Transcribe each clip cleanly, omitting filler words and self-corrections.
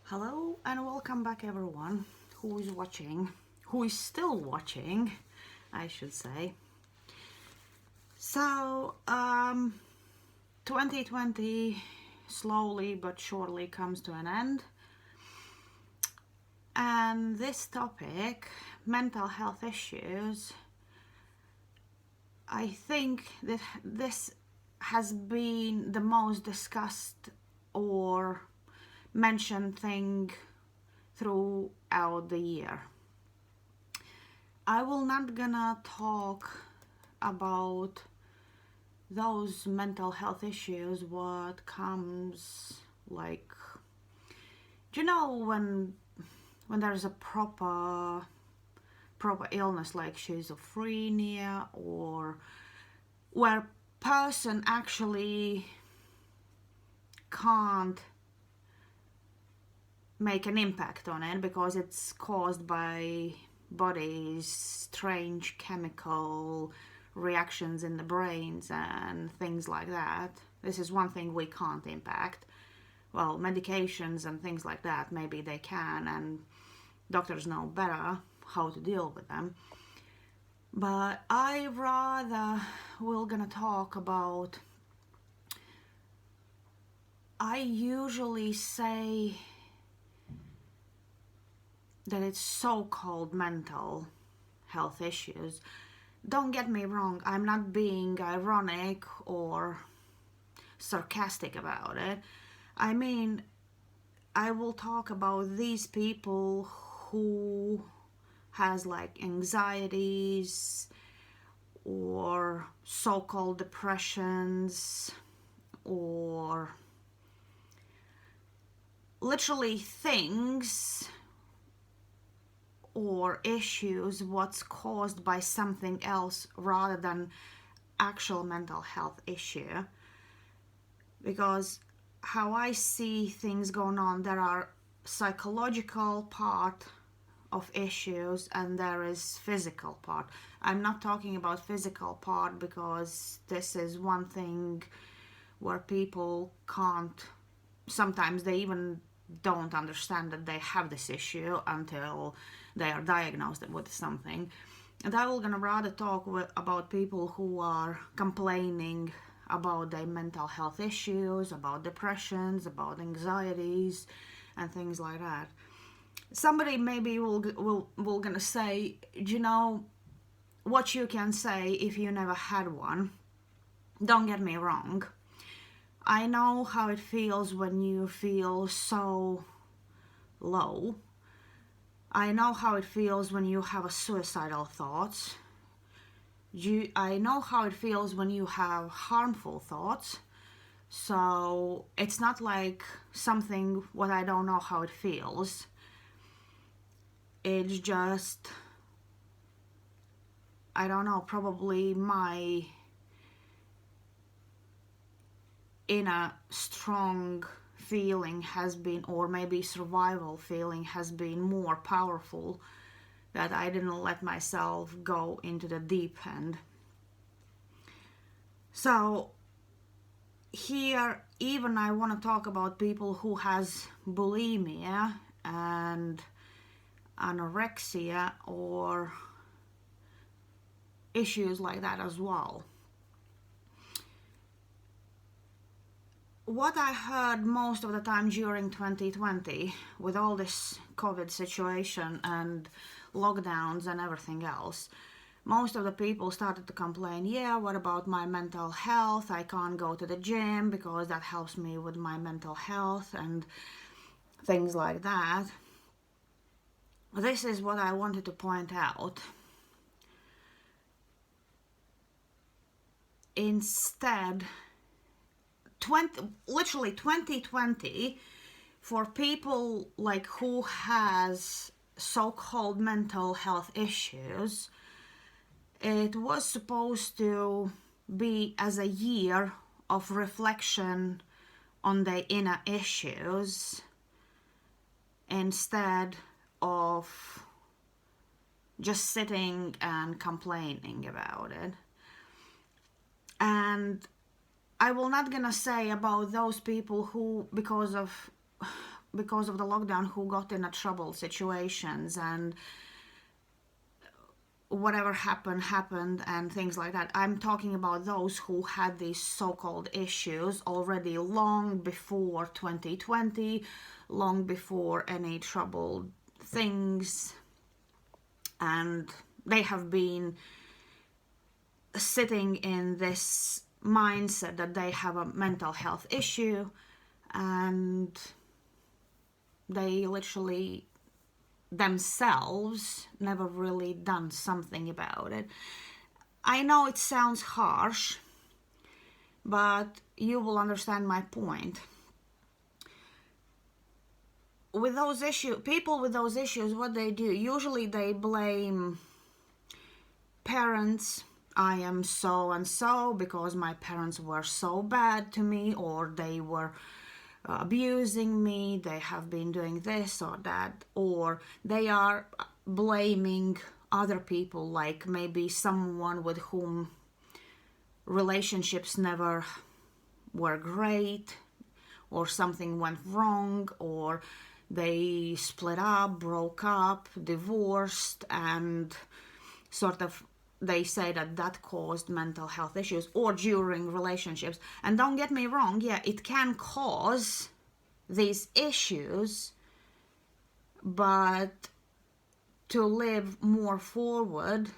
Hello and welcome back everyone who is watching, who is still watching, I should say. So, 2020 slowly but surely comes to an end. And this topic, mental health issues, I think that this has been the most discussed or mentioned thing throughout the year. I will not gonna talk about those mental health issues what comes like, do you know when there's a proper illness like schizophrenia, or where person actually can't make an impact on it because it's caused by body's strange chemical reactions in the brains and things like that. This is one thing we can't impact. Well, medications and things like that, maybe they can, and doctors know better how to deal with them. But I rather we're gonna talk about, I usually say that it's so-called mental health issues. Don't get me wrong, I'm not being ironic or sarcastic about it. I mean, I will talk about these people who has like anxieties or so-called depressions or literally things or issues what's caused by something else rather than actual mental health issue. Because how I see things going on, there are psychological part of issues and there is physical part. I'm not talking about physical part because this is one thing where people can't, sometimes they even don't understand that they have this issue until they are diagnosed with something. And I will gonna rather talk about people who are complaining about their mental health issues, about depressions, about anxieties, and things like that. Somebody maybe will gonna say, you know, what you can say if you never had one. Don't get me wrong. I know how it feels when you feel so low. I know how it feels when you have a suicidal thoughts. I know how it feels when you have harmful thoughts. So it's not like something what I don't know how it feels. It's just, I don't know, probably my inner strong feeling has been, or maybe survival feeling has been more powerful, that I didn't let myself go into the deep end. So here even I want to talk about people who has bulimia and anorexia or issues like that as well. What I heard most of the time during 2020 with all this COVID situation and lockdowns and everything else, most of the people started to complain, yeah, what about my mental health? I can't go to the gym because that helps me with my mental health and things like that. This is what I wanted to point out. Instead, literally 2020, for people like who has so-called mental health issues, it was supposed to be as a year of reflection on their inner issues instead of just sitting and complaining about it. And I will not gonna say about those people who, because of because of the lockdown who got in a trouble situations and whatever happened and things like that. I'm talking about those who had these so-called issues already long before 2020, long before any troubled things, and they have been sitting in this mindset that they have a mental health issue, and they literally themselves never really done something about it. I know it sounds harsh, but you will understand my point. With those issues, people with those issues, what they do, usually they blame parents. I am so and so because my parents were so bad to me, or they were abusing me, they have been doing this or that, or they are blaming other people, like maybe someone with whom relationships never were great, or something went wrong, or they split up, broke up, divorced, and sort of they say that caused mental health issues, or during relationships. And don't get me wrong, yeah, it can cause these issues, but to live more forward,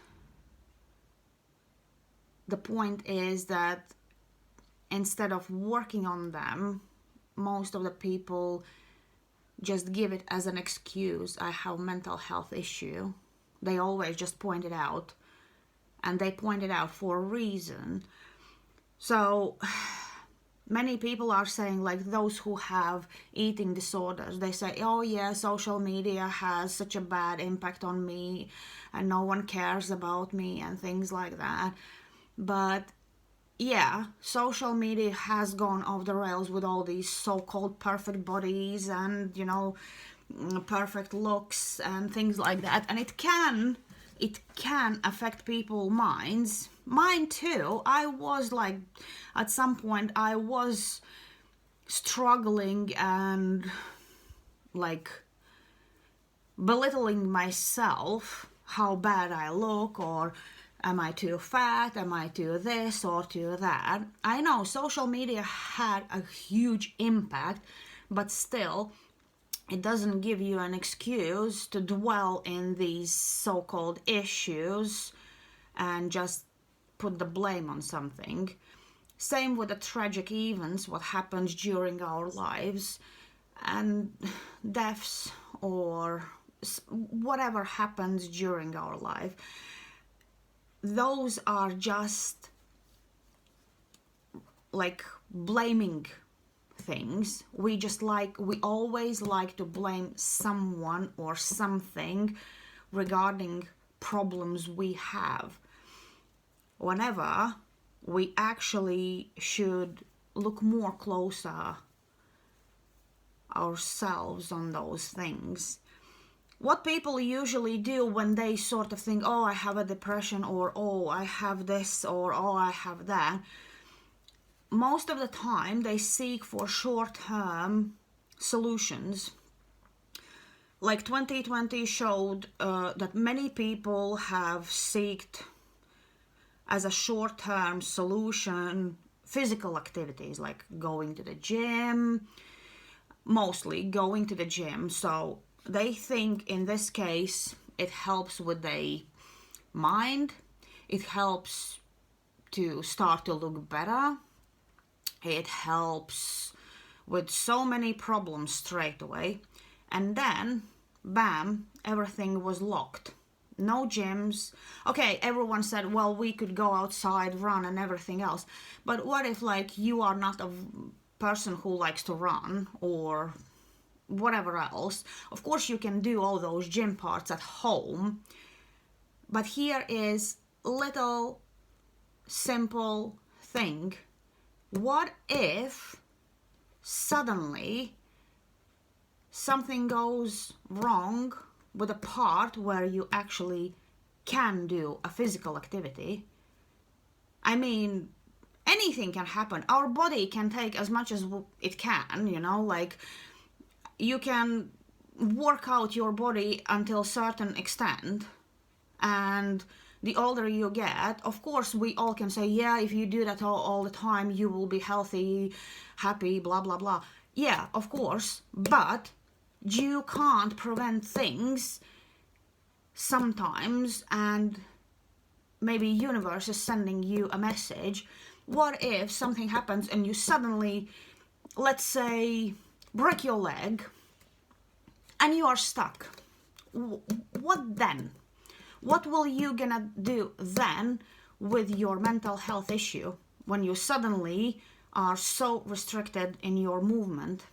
the point is that instead of working on them, most of the people just give it as an excuse. I have a mental health issue. They always just point it out, and they point it out for a reason. So many people are saying, like those who have eating disorders, they say, oh yeah, social media has such a bad impact on me and no one cares about me and things like that. But yeah, social media has gone off the rails with all these so-called perfect bodies and, you know, perfect looks and things like that. And it can affect people's minds. Mine too. I was like, at some point, I was struggling and like belittling myself, how bad I look, or am I too fat, am I too this or too that. I know social media had a huge impact, but still, it doesn't give you an excuse to dwell in these so-called issues and just put the blame on something. Same with the tragic events, what happens during our lives, and deaths or whatever happens during our life. Those are just like blaming things. We always like to blame someone or something regarding problems we have, whenever we actually should look more closer ourselves on those things. What people usually do when they sort of think, oh, I have a depression, or oh, I have this, or oh, I have that, most of the time they seek for short-term solutions. Like 2020 showed that many people have sought as a short-term solution physical activities, like going to the gym, mostly going to the gym. So they think in this case it helps with the mind, it helps to start to look better, it helps with so many problems straight away. And then, bam, everything was locked. No gyms. Okay, everyone said, well, we could go outside, run and everything else. But what if, like, you are not a person who likes to run or whatever else? Of course, you can do all those gym parts at home. But here is little simple thing. What if suddenly something goes wrong with a part where you actually can do a physical activity? I mean, anything can happen. Our body can take as much as it can, you know, like you can work out your body until a certain extent, and the older you get, of course, we all can say, yeah, if you do that all the time, you will be healthy, happy, blah, blah, blah. Yeah, of course, but you can't prevent things sometimes, and maybe universe is sending you a message. What if something happens and you suddenly, let's say, break your leg and you are stuck? What then? What will you gonna do then with your mental health issue when you suddenly are so restricted in your movement?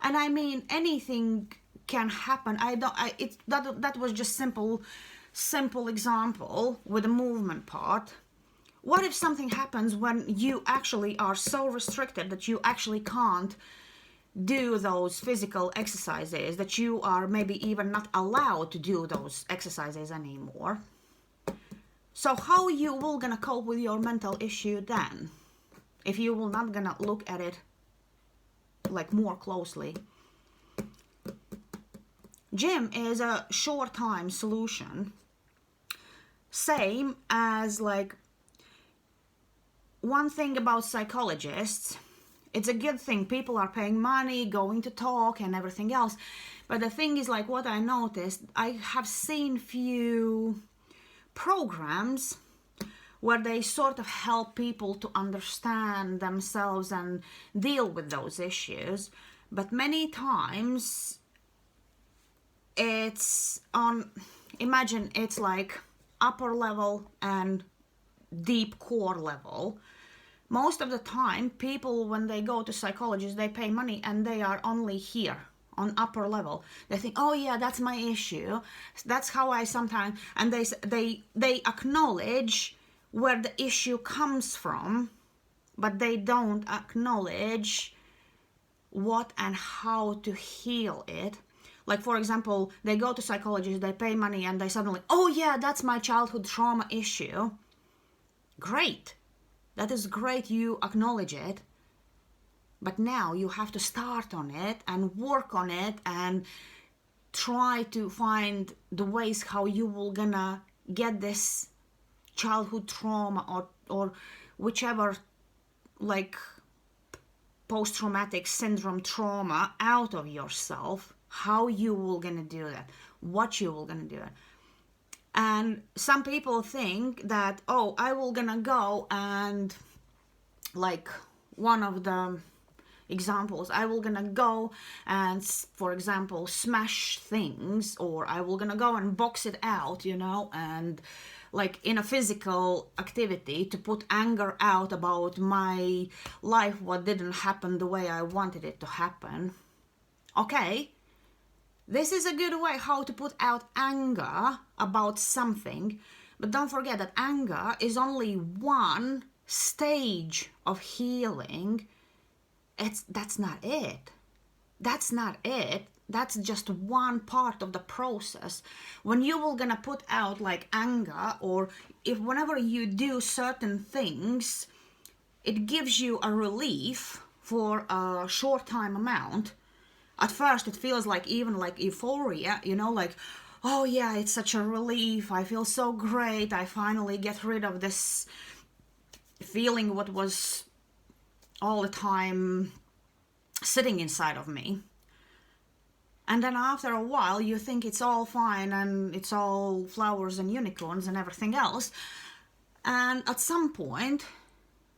And I mean, anything can happen. That was just simple example with the movement part. What if something happens when you actually are so restricted that you actually can't do those physical exercises, that you are maybe even not allowed to do those exercises anymore? So how you will gonna cope with your mental issue then, if you will not gonna look at it like more closely? Gym is a short time solution, same as like, one thing about psychologists, it's a good thing. People are paying money, going to talk and everything else. But the thing is, like, what I noticed, I have seen few programs where they sort of help people to understand themselves and deal with those issues. But many times it's on, imagine it's like upper level and deep core level. Most of the time, people, when they go to psychologists, they pay money and they are only here on upper level. They think, oh yeah, that's my issue. That's how I sometimes, and they acknowledge where the issue comes from, but they don't acknowledge what and how to heal it. Like, for example, they go to psychologists, they pay money, and they suddenly, oh yeah, that's my childhood trauma issue. Great. That is great, you acknowledge it, but now you have to start on it and work on it and try to find the ways how you will gonna get this childhood trauma or whichever, like, post-traumatic syndrome trauma out of yourself, how you will gonna do that, what you will gonna do it. And some people think that, oh, I will gonna go and, like, one of the examples, I will gonna go and, for example, smash things, or I will gonna go and box it out, you know, and like in a physical activity to put anger out about my life, what didn't happen the way I wanted it to happen. Okay. This is a good way how to put out anger about something, but don't forget that anger is only one stage of healing. That's not it. That's not it. That's just one part of the process. When you will gonna put out like anger, or if whenever you do certain things, it gives you a relief for a short time amount. At first, it feels like even like euphoria, you know, like, oh yeah, it's such a relief. I feel so great. I finally get rid of this feeling what was all the time sitting inside of me. And then after a while, you think it's all fine and it's all flowers and unicorns and everything else. And at some point,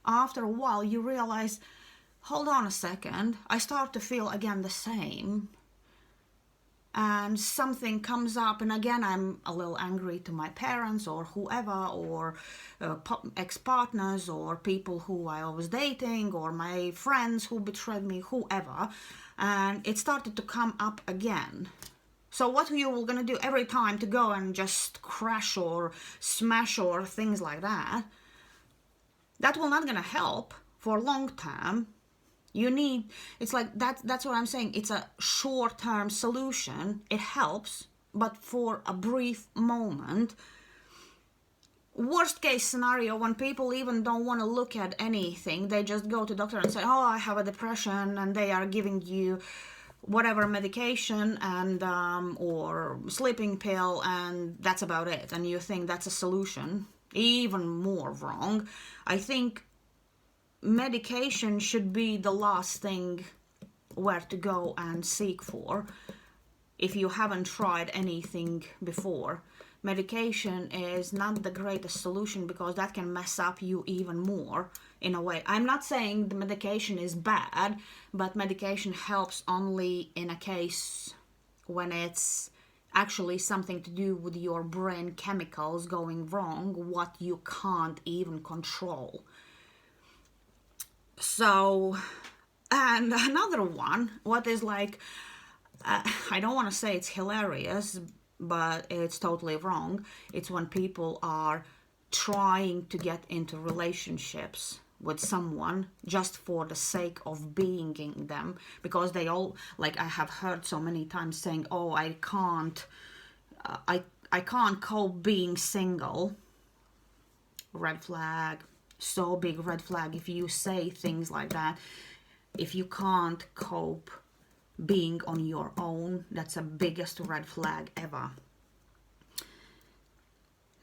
after a while, you realize, hold on a second, I start to feel again the same. And something comes up, and again I'm a little angry to my parents or whoever, or ex-partners, or people who I was dating, or my friends who betrayed me, whoever. And it started to come up again. So what you were gonna do every time to go and just crash or smash or things like that, that will not gonna help for long term. You need, it's like that's what I'm saying, it's a short-term solution. It helps, but for a brief moment. Worst case scenario, when people even don't want to look at anything, they just go to doctor and say, oh, I have a depression, and they are giving you whatever medication and or sleeping pill, and that's about it, and you think that's a solution. Even more wrong. I think medication should be the last thing where to go and seek for if you haven't tried anything before. Medication is not the greatest solution because that can mess up you even more in a way. I'm not saying the medication is bad, but medication helps only in a case when it's actually something to do with your brain chemicals going wrong, what you can't even control. So, and another one, what is like, I don't want to say it's hilarious, but it's totally wrong. It's when people are trying to get into relationships with someone just for the sake of being in them, because they all, like I have heard so many times saying, oh, I can't cope being single. Red flag. So big red flag if you say things like that. If you can't cope being on your own, that's the biggest red flag ever.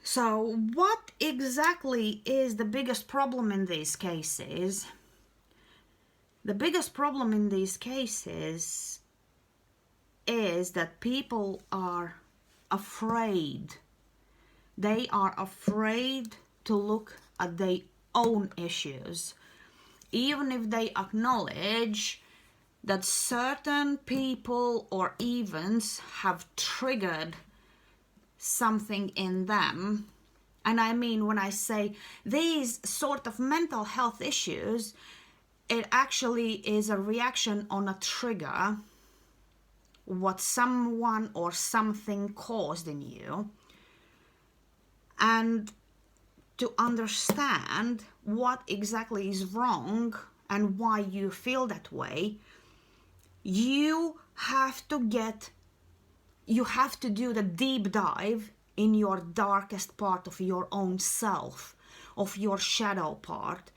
So what exactly is the biggest problem in these cases? The biggest problem in these cases is that people are afraid. They are afraid to look at their own issues, even if they acknowledge that certain people or events have triggered something in them. And I mean, when I say these sort of mental health issues, it actually is a reaction on a trigger, what someone or something caused in you. And to understand what exactly is wrong and why you feel that way, you have to do the deep dive in your darkest part of your own self, of your shadow part.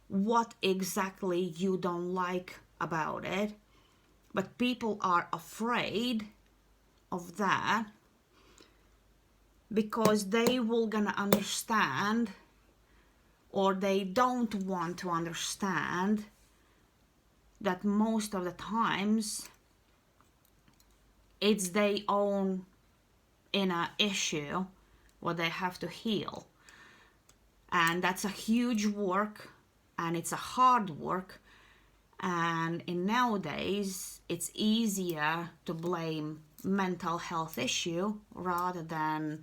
What exactly you don't like about it. But people are afraid of that because they will gonna understand, or they don't want to understand, that most of the times it's their own inner issue what they have to heal. And that's a huge work, and it's a hard work. And in nowadays, it's easier to blame mental health issue rather than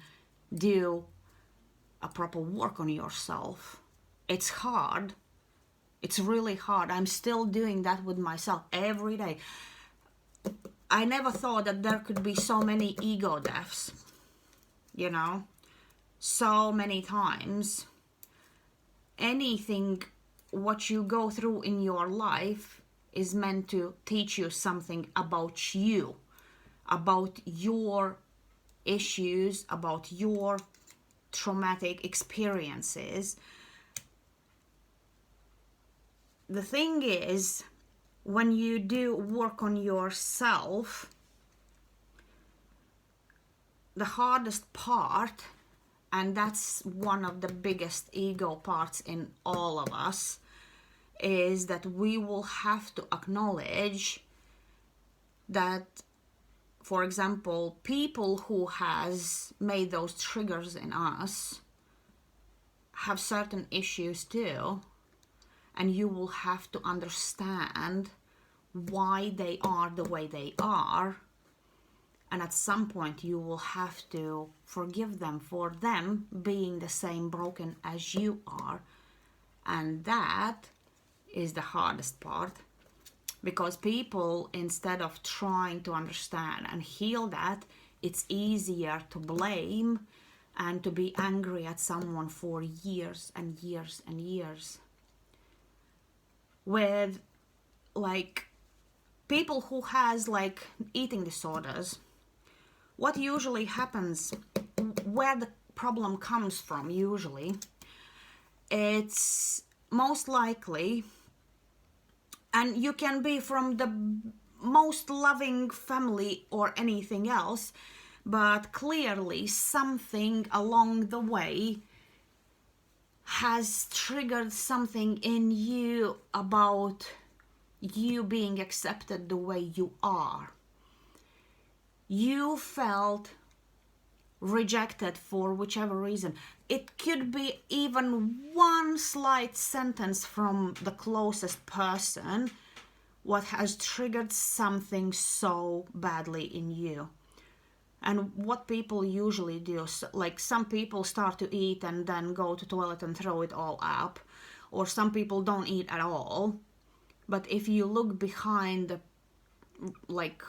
do a proper work on yourself. It's hard. It's really hard. I'm still doing that with myself every day. I never thought that there could be so many ego deaths, you know, so many times. Anything what you go through in your life is meant to teach you something about you, about your issues, about your traumatic experiences. The thing is, when you do work on yourself, the hardest part, and that's one of the biggest ego parts in all of us, is that we will have to acknowledge that, for example, people who has made those triggers in us have certain issues too, and you will have to understand why they are the way they are. And at some point you will have to forgive them for them being the same broken as you are. And that is the hardest part, because people, instead of trying to understand and heal that, it's easier to blame and to be angry at someone for years and years and years. With like people who has like eating disorders, what usually happens, where the problem comes from usually, it's most likely, and you can be from the most loving family or anything else, but clearly something along the way has triggered something in you about you being accepted the way you are. You felt rejected for whichever reason. It could be even one slight sentence from the closest person what has triggered something so badly in you. And what people usually do, like some people start to eat and then go to toilet and throw it all up, or some people don't eat at all. But if you look behind, like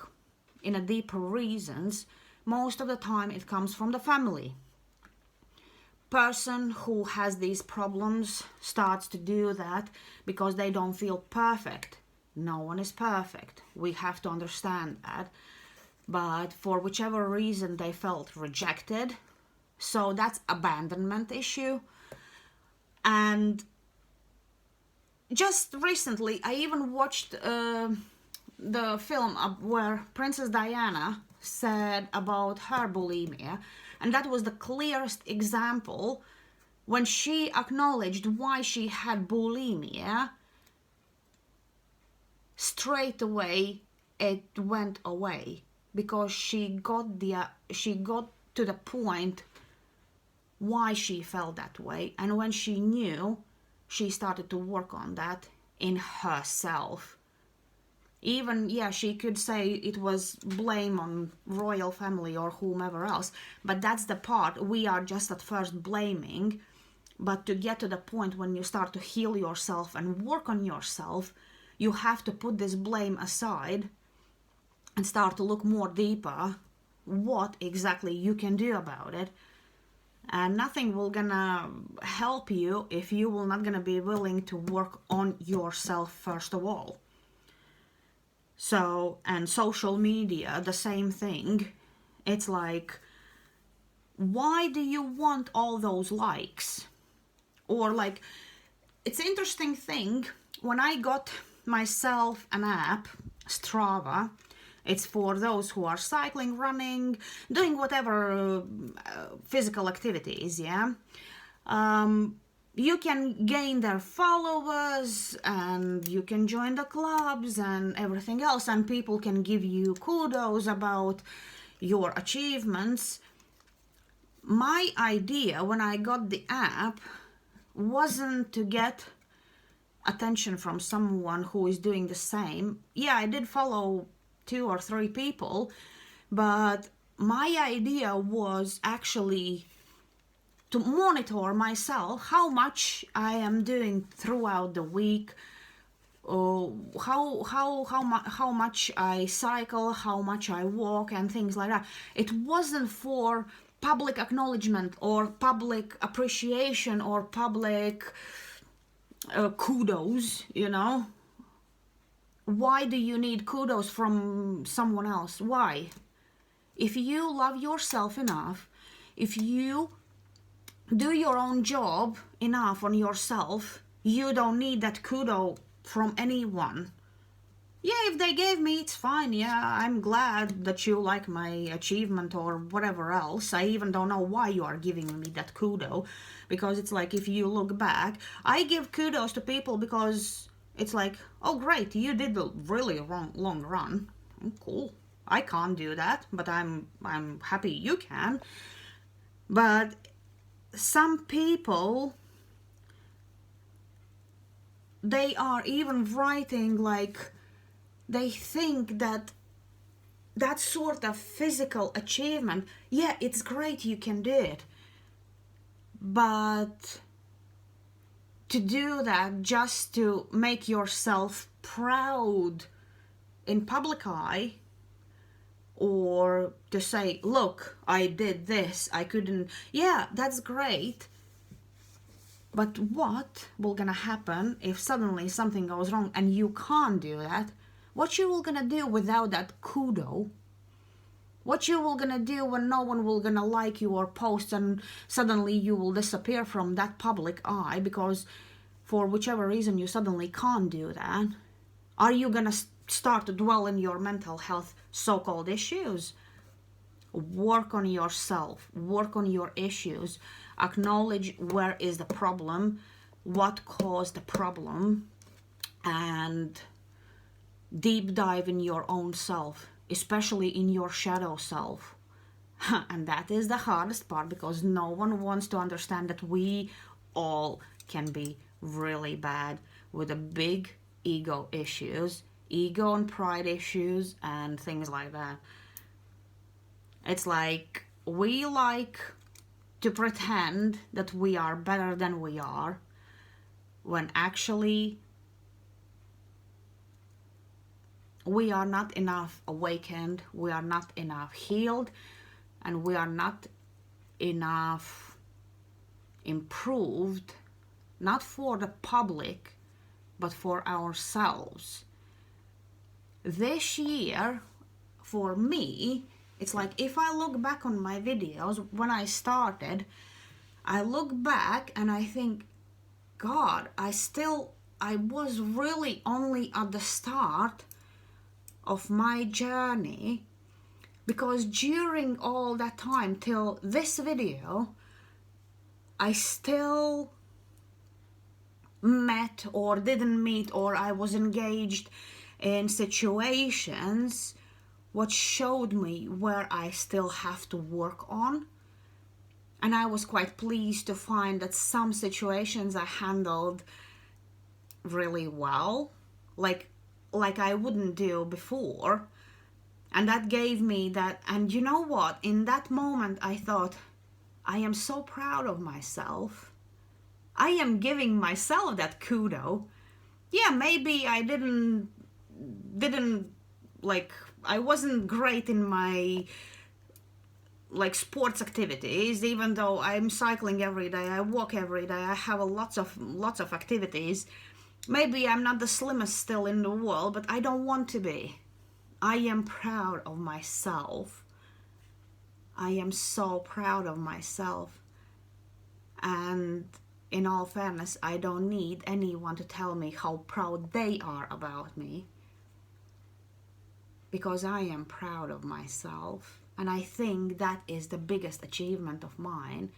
in a deeper reasons, most of the time it comes from the family. Person who has these problems starts to do that because they don't feel perfect. No one is perfect. We have to understand that. But for whichever reason they felt rejected. So that's abandonment issue. And just recently I even watched the film where Princess Diana said about her bulimia, and that was the clearest example. When she acknowledged why she had bulimia, straight away it went away, because she got to the point why she felt that way, and when she knew, she started to work on that in herself. Even, she could say it was blame on royal family or whomever else, but that's the part. We are just at first blaming, but to get to the point when you start to heal yourself and work on yourself, you have to put this blame aside and start to look more deeper what exactly you can do about it. And nothing will gonna help you if you will not gonna be willing to work on yourself first of all. So, and social media, the same thing. It's like, why do you want all those likes? Or like, it's an interesting thing. When I got myself an app, Strava, it's for those who are cycling, running, doing whatever physical activities, you can gain their followers and you can join the clubs and everything else, and people can give you kudos about your achievements. My idea when I got the app wasn't to get attention from someone who is doing the same. I did follow 2 or 3 people, but my idea was actually to monitor myself, how much I am doing throughout the week, how much I cycle, how much I walk, and things like that. It wasn't for public acknowledgement or public appreciation or public kudos, Why do you need kudos from someone else? Why? If you love yourself enough, if you do your own job enough on yourself, you don't need that kudo from anyone. If they gave me, it's fine. I'm glad that you like my achievement or whatever else. I even don't know why you are giving me that kudo, because it's like, if you look back, I give kudos to people because it's like, oh great, you did a really long run. Cool. I can't do that, but I'm happy you can. But some people, they are even writing like, they think that sort of physical achievement, it's great, you can do it. But to do that just to make yourself proud in public eye, or to say, look, I did this, I couldn't, that's great. But what will gonna happen if suddenly something goes wrong and you can't do that? What you will gonna do without that kudo? What you will gonna do when no one will gonna like your post and suddenly you will disappear from that public eye because for whichever reason you suddenly can't do that? Are you gonna start to dwell in your mental health so-called issues. Work on yourself, work on your issues, acknowledge where is the problem, what caused the problem, and deep dive in your own self, especially in your shadow self. And that is the hardest part, because no one wants to understand that we all can be really bad with the big ego issues, ego and pride issues, and things like that. It's like we like to pretend that we are better than we are, when actually we are not enough awakened, we are not enough healed, and we are not enough improved, not for the public, but for ourselves. This year, for me, it's like if I look back on my videos when I started, I look back and I think, God, I was really only at the start of my journey, because during all that time till this video, I still met or didn't meet, or I was engaged in situations what showed me where I still have to work on. And I was quite pleased to find that some situations I handled really well, like I wouldn't do before. And that gave me that. And you know what? In that moment, I thought, I am so proud of myself. I am giving myself that kudo. Yeah, maybe I didn't like, I wasn't great in my like sports activities, even though I'm cycling every day, I walk every day, I have lots of activities. Maybe I'm not the slimmest still in the world, but I don't want to be. I am proud of myself. I am so proud of myself. And in all fairness, I don't need anyone to tell me how proud they are about me, because I am proud of myself. And I think that is the biggest achievement of mine.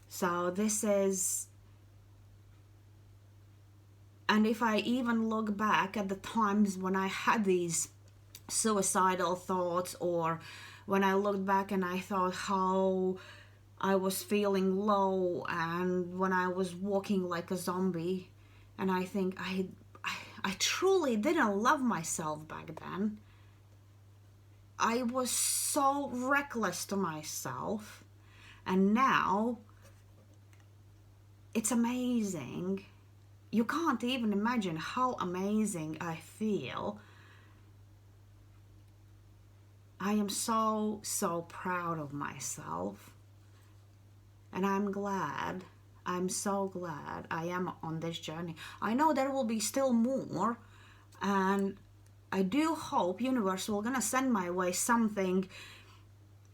So this is, and if I even look back at the times when I had these suicidal thoughts, or when I looked back and I thought how I was feeling low, and when I was walking like a zombie, and I think I truly didn't love myself back then. I was so reckless to myself, and now it's amazing. You can't even imagine how amazing I feel. I am so proud of myself, and I'm so glad I am on this journey. I know there will be still more, and I do hope universe will gonna send my way something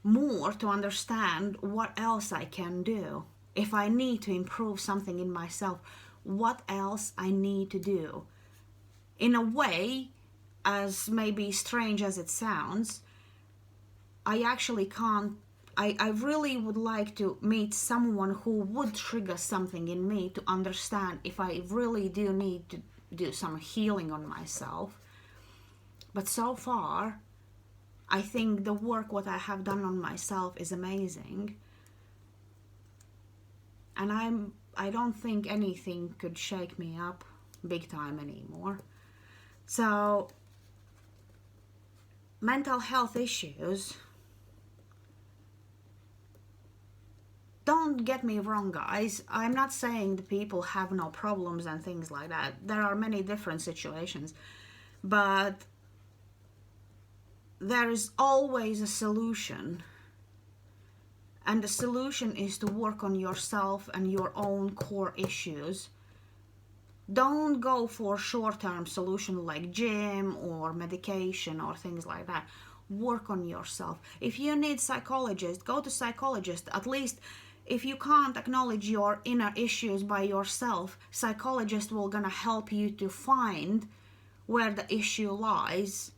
more to understand what else I can do. If I need to improve something in myself, what else I need to do. In a way, as maybe strange as it sounds, I actually can't, I really would like to meet someone who would trigger something in me to understand if I really do need to do some healing on myself. But so far, I think the work what I have done on myself is amazing. And I don't think anything could shake me up big time anymore. So, mental health issues, don't get me wrong, guys. I'm not saying the people have no problems and things like that. There are many different situations. But there is always a solution. And the solution is to work on yourself and your own core issues. Don't go for short-term solution like gym or medication or things like that. Work on yourself. If you need psychologist, go to psychologist. At least if you can't acknowledge your inner issues by yourself, psychologist will gonna help you to find where the issue lies.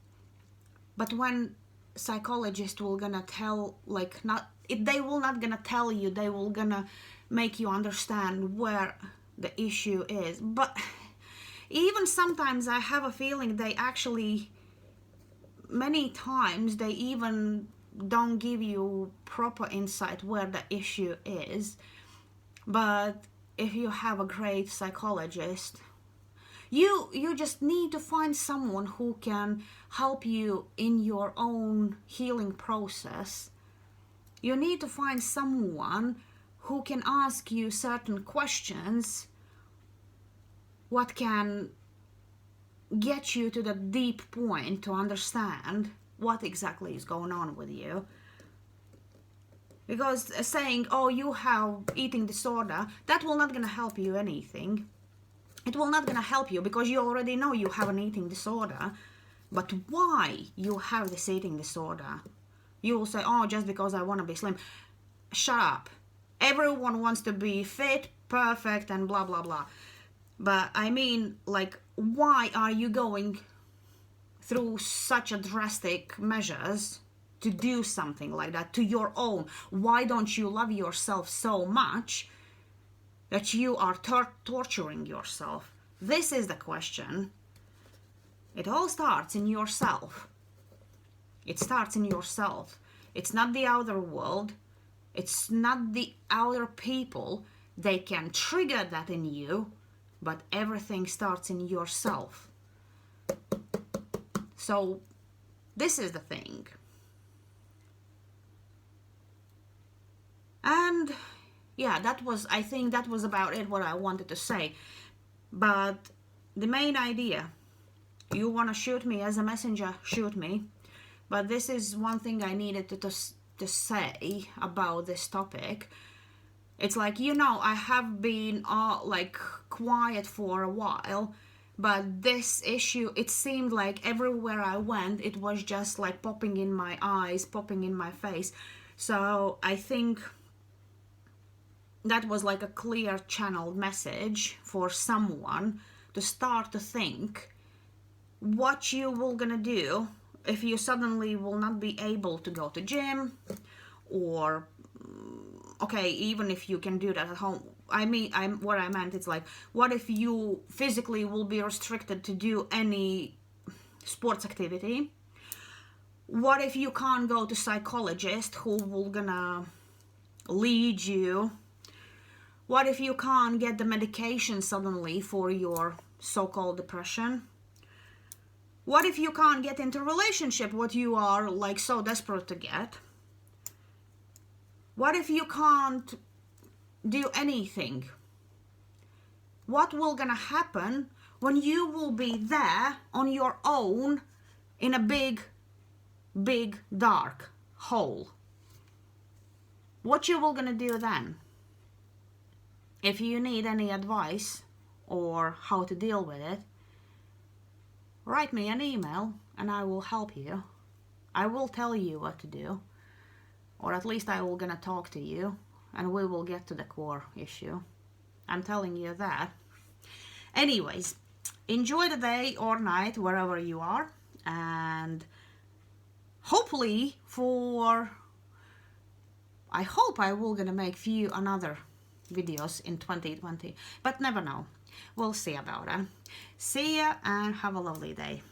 But when psychologists will gonna tell, like, not they will not gonna tell you, they will gonna make you understand where the issue is. But even sometimes I have a feeling they actually, many times they even don't give you proper insight where the issue is. But if you have a great psychologist, you just need to find someone who can help you in your own healing process. You need to find someone who can ask you certain questions, what can get you to the deep point to understand what exactly is going on with you. Because saying, oh, you have eating disorder, that will not gonna help you anything. It will not gonna help you because you already know you have an eating disorder. But why you have this eating disorder? You will say, oh, just because I want to be slim. Shut up. Everyone wants to be fit, perfect, and blah, blah, blah. But I mean, like, why are you going through such a drastic measures to do something like that to your own? Why don't you love yourself so much that you are torturing yourself? This is the question. It all starts in yourself. It starts in yourself. It's not the outer world. It's not the outer people. They can trigger that in you, but everything starts in yourself. So this is the thing. And yeah, I think that was about it, what I wanted to say. But the main idea, you want to shoot me as a messenger, shoot me. But this is one thing I needed to say about this topic. It's like, I have been like quiet for a while, but this issue, it seemed like everywhere I went, it was just like popping in my eyes, popping in my face. So I think that was like a clear channeled message for someone to start to think what you will gonna do if you suddenly will not be able to go to gym, or okay, even if you can do that at home. What I meant, it's like, what if you physically will be restricted to do any sports activity? What if you can't go to psychologist who will gonna lead you? What if you can't get the medication suddenly for your so-called depression? What if you can't get into a relationship what you are like so desperate to get? What if you can't do anything? What will gonna happen when you will be there on your own in a big, big dark hole? What you will gonna do then? If you need any advice or how to deal with it, write me an email and I will help you. I will tell you what to do, or at least I will gonna talk to you and we will get to the core issue. I'm telling you that. Anyways, enjoy the day or night wherever you are, and hopefully I hope I will gonna make few another videos in 2020, but never know. We'll see about it. See ya and have a lovely day.